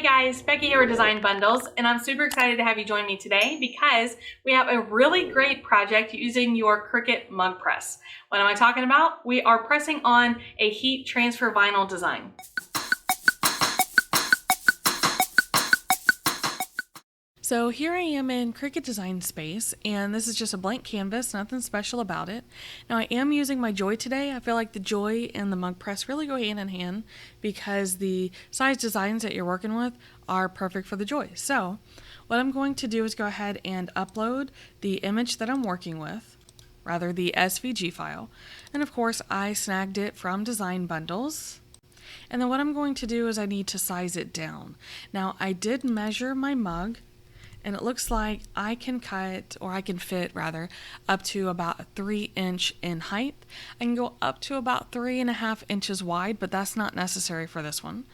guys, Becky here with Design Bundles, and I'm super excited to have you join me today because we have a really great project using your Cricut Mug Press. What am I talking about? We are pressing on a heat transfer vinyl design. So here I am in Cricut Design Space, and this is just a blank canvas, nothing special about it. Now I am using my Joy today. I feel like the Joy and the Mug Press really go hand in hand because the size designs that you're working with are perfect for the Joy. So what I'm going to do is go ahead and upload the image that I'm working with, rather the SVG file. And of course I snagged it from Design Bundles. And then what I'm going to do is I need to size it down. Now I did measure my mug, and it looks like I can cut, or I can fit rather, up to about 3 inch in height. I can go up to about 3.5 inches wide, but that's not necessary for this one.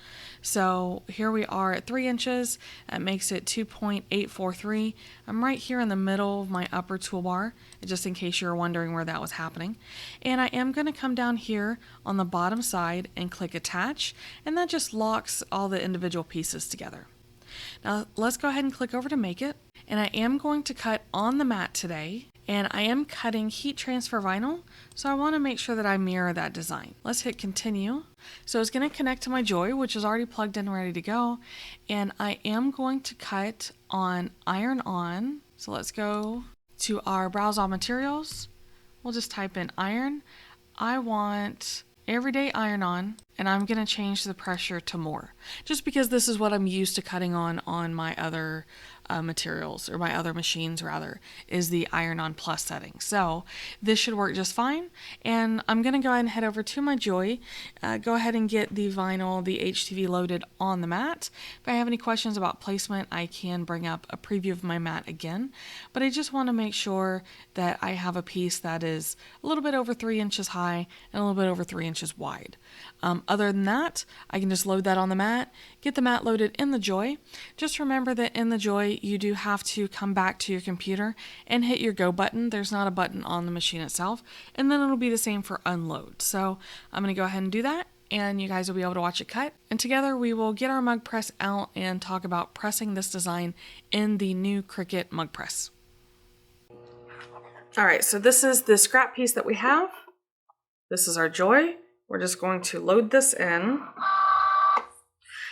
So here we are at 3 inches. That makes it 2.843. I'm right here in the middle of my upper toolbar, just in case you're wondering where that was happening. And I am going to come down here on the bottom side and click attach, and that just locks all the individual pieces together. Now let's go ahead and click over to make it, and I am going to cut on the mat today, and I am cutting heat transfer vinyl, so I want to make sure that I mirror that design. Let's hit continue. So it's going to connect to my Joy, which is already plugged in and ready to go, and I am going to cut on iron on. So let's go to our browse all materials. We'll just type in iron. I want everyday iron on, and I'm going to change the pressure to more, just because this is what I'm used to cutting on my other materials, or my other machines rather, is the iron on plus setting. So this should work just fine, and I'm going to go ahead and head over to my Joy, go ahead and get the vinyl, the HTV loaded on the mat. If I have any questions about placement, I can bring up a preview of my mat again, but I just want to make sure that I have a piece that is a little bit over 3 inches high and a little bit over 3 inches wide. Other than that, I can just load that on the mat, get the mat loaded in the Joy. Just remember that in the Joy, you do have to come back to your computer and hit your go button. There's not a button on the machine itself, and then it'll be the same for unload. So I'm going to go ahead and do that, and you guys will be able to watch it cut. And together we will get our mug press out and talk about pressing this design in the new Cricut Mug Press. All right, so this is the scrap piece that we have. This is our Joy. We're just going to load this in.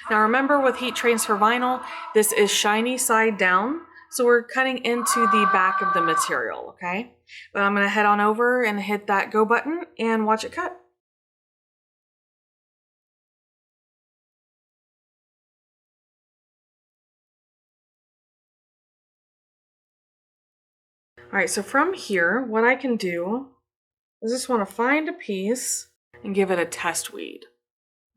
Now remember, with heat transfer vinyl, this is shiny side down, so we're cutting into the back of the material, okay? But I'm going to head on over and hit that go button and watch it cut. All right, so from here, what I can do is just want to find a piece and give it a test weed.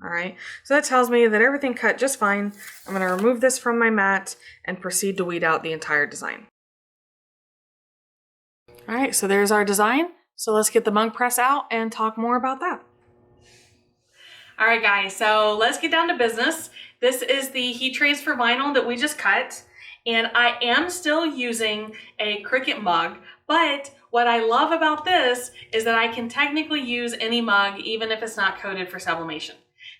All right, so that tells me that everything cut just fine. I'm going to remove this from my mat and proceed to weed out the entire design. All right, so there's our design. So let's get the mug press out and talk more about that. All right, guys, so let's get down to business. This is the heat transfer vinyl that we just cut, and I am still using a Cricut mug, but what I love about this is that I can technically use any mug, even if it's not coated for sublimation.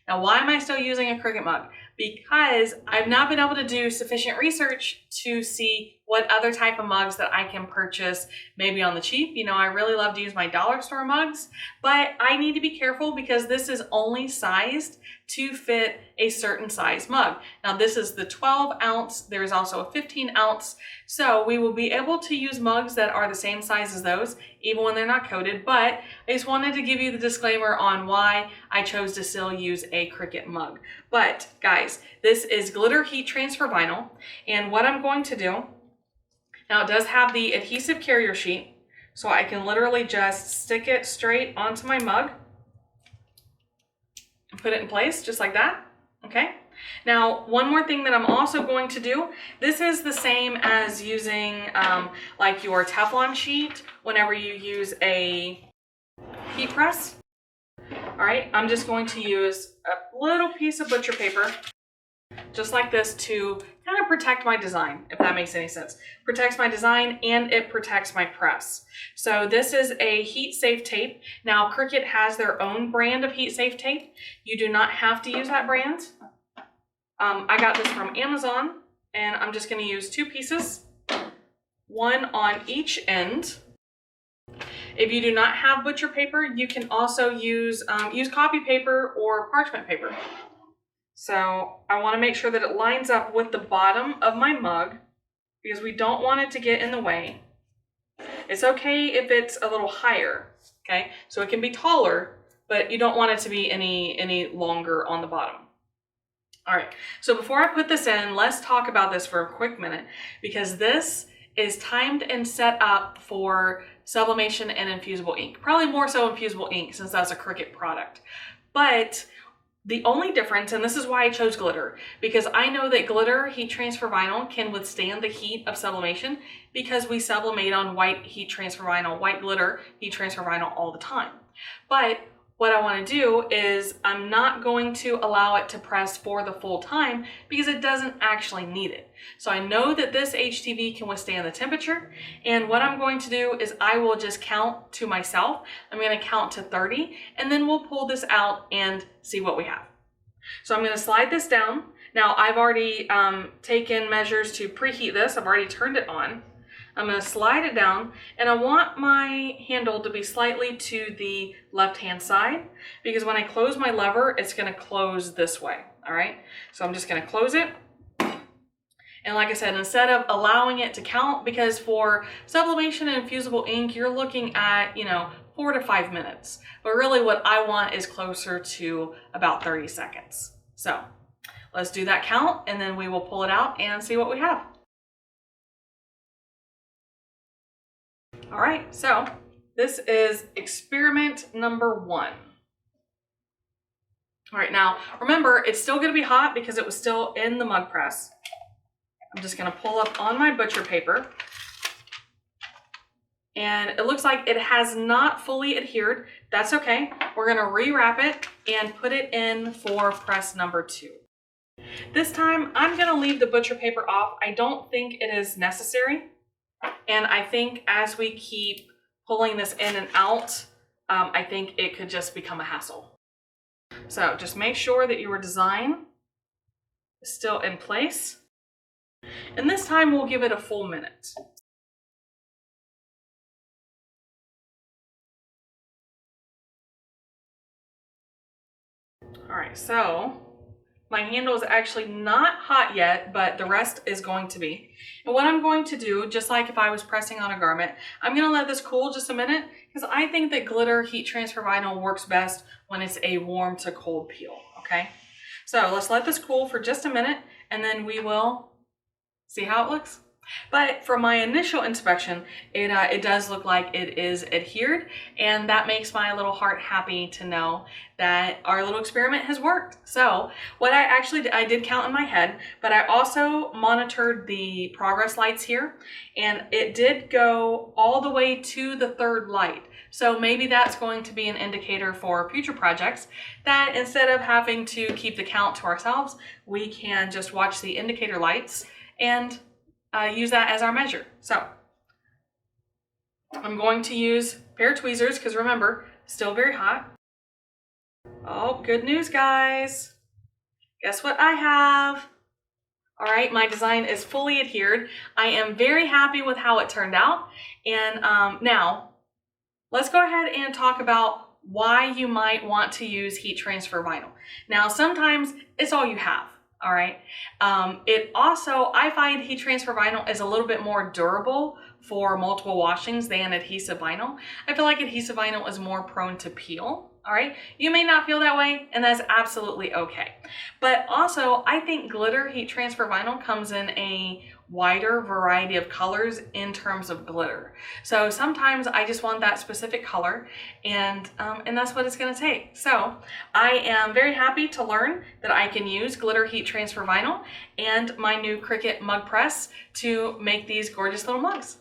Now, why am I still using a Cricut mug? Because I've not been able to do sufficient research to see what other type of mugs that I can purchase, maybe on the cheap. You know, I really love to use my dollar store mugs, but I need to be careful because this is only sized to fit a certain size mug. Now, this is the 12 ounce. There is also a 15 ounce. So we will be able to use mugs that are the same size as those, even when they're not coated. But I just wanted to give you the disclaimer on why I chose to still use a Cricut mug. But guys, this is glitter heat transfer vinyl. And what I'm going to do, now it does have the adhesive carrier sheet, so I can literally just stick it straight onto my mug and put it in place just like that. Okay. Now, one more thing that I'm also going to do, this is the same as using like your Teflon sheet whenever you use a heat press. All right, I'm just going to use a little piece of butcher paper, just like this, to kind of protect my design, if that makes any sense. Protects my design and it protects my press. So this is a heat safe tape. Now, Cricut has their own brand of heat safe tape. You do not have to use that brand. I got this from Amazon, and I'm just going to use 2 pieces, one on each end. If you do not have butcher paper, you can also use copy paper or parchment paper. So I want to make sure that it lines up with the bottom of my mug because we don't want it to get in the way. It's okay if it's a little higher, okay? So it can be taller, but you don't want it to be any longer on the bottom. All right, so before I put this in, let's talk about this for a quick minute because this is timed and set up for sublimation and infusible ink. Probably more so infusible ink since that's a Cricut product. But the only difference, and this is why I chose glitter, because I know that glitter heat transfer vinyl can withstand the heat of sublimation because we sublimate on white heat transfer vinyl, white glitter heat transfer vinyl all the time. But what I want to do is I'm not going to allow it to press for the full time because it doesn't actually need it. So I know that this HTV can withstand the temperature, and what I'm going to do is I will just count to myself. I'm going to count to 30 and then we'll pull this out and see what we have. So I'm going to slide this down. Now I've already taken measures to preheat this. I've already turned it on. I'm going to slide it down, and I want my handle to be slightly to the left-hand side because when I close my lever, it's going to close this way, all right? So I'm just going to close it. And like I said, instead of allowing it to count, because for sublimation and infusible ink, you're looking at, 4 to 5 minutes. But really what I want is closer to about 30 seconds. So let's do that count, and then we will pull it out and see what we have. All right, so this is experiment number 1. All right, now remember, it's still gonna be hot because it was still in the mug press. I'm just gonna pull up on my butcher paper. And it looks like it has not fully adhered. That's okay. We're gonna rewrap it and put it in for press number 2. This time, I'm gonna leave the butcher paper off. I don't think it is necessary. And I think as we keep pulling this in and out, I think it could just become a hassle. So just make sure that your design is still in place. And this time we'll give it a full minute. All right, so my handle is actually not hot yet, but the rest is going to be. And what I'm going to do, just like if I was pressing on a garment, I'm gonna let this cool just a minute because I think that glitter heat transfer vinyl works best when it's a warm to cold peel, okay? So let's let this cool for just a minute and then we will see how it looks. But for my initial inspection, it does look like it is adhered, and that makes my little heart happy to know that our little experiment has worked. So what I did count in my head, but I also monitored the progress lights here, and it did go all the way to the 3rd light. So maybe that's going to be an indicator for future projects that instead of having to keep the count to ourselves, we can just watch the indicator lights and use that as our measure. So I'm going to use a pair of tweezers because remember, still very hot. Oh, good news, guys. Guess what I have? All right, my design is fully adhered. I am very happy with how it turned out. And now let's go ahead and talk about why you might want to use heat transfer vinyl. Now, sometimes it's all you have. All right. I find heat transfer vinyl is a little bit more durable for multiple washings than adhesive vinyl. I feel like adhesive vinyl is more prone to peel. All right. You may not feel that way, and that's absolutely okay. But also, I think glitter heat transfer vinyl comes in a wider variety of colors in terms of glitter. So sometimes I just want that specific color, and that's what it's going to take. So I am very happy to learn that I can use glitter heat transfer vinyl and my new Cricut Mug Press to make these gorgeous little mugs.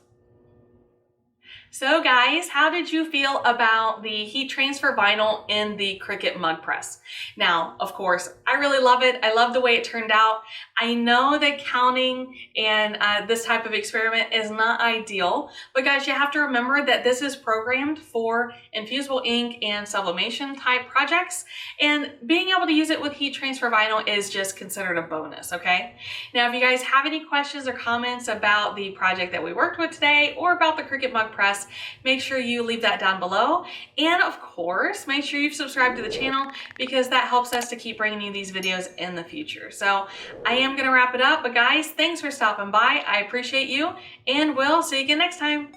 So guys, how did you feel about the heat transfer vinyl in the Cricut Mug Press? Now, of course, I really love it. I love the way it turned out. I know that counting and this type of experiment is not ideal, but guys, you have to remember that this is programmed for infusible ink and sublimation type projects, and being able to use it with heat transfer vinyl is just considered a bonus, okay? Now, if you guys have any questions or comments about the project that we worked with today or about the Cricut Mug Press, make sure you leave that down below. And of course, make sure you've subscribed to the channel because that helps us to keep bringing you these videos in the future. So I am going to wrap it up, but guys, thanks for stopping by. I appreciate you, and we'll see you again next time.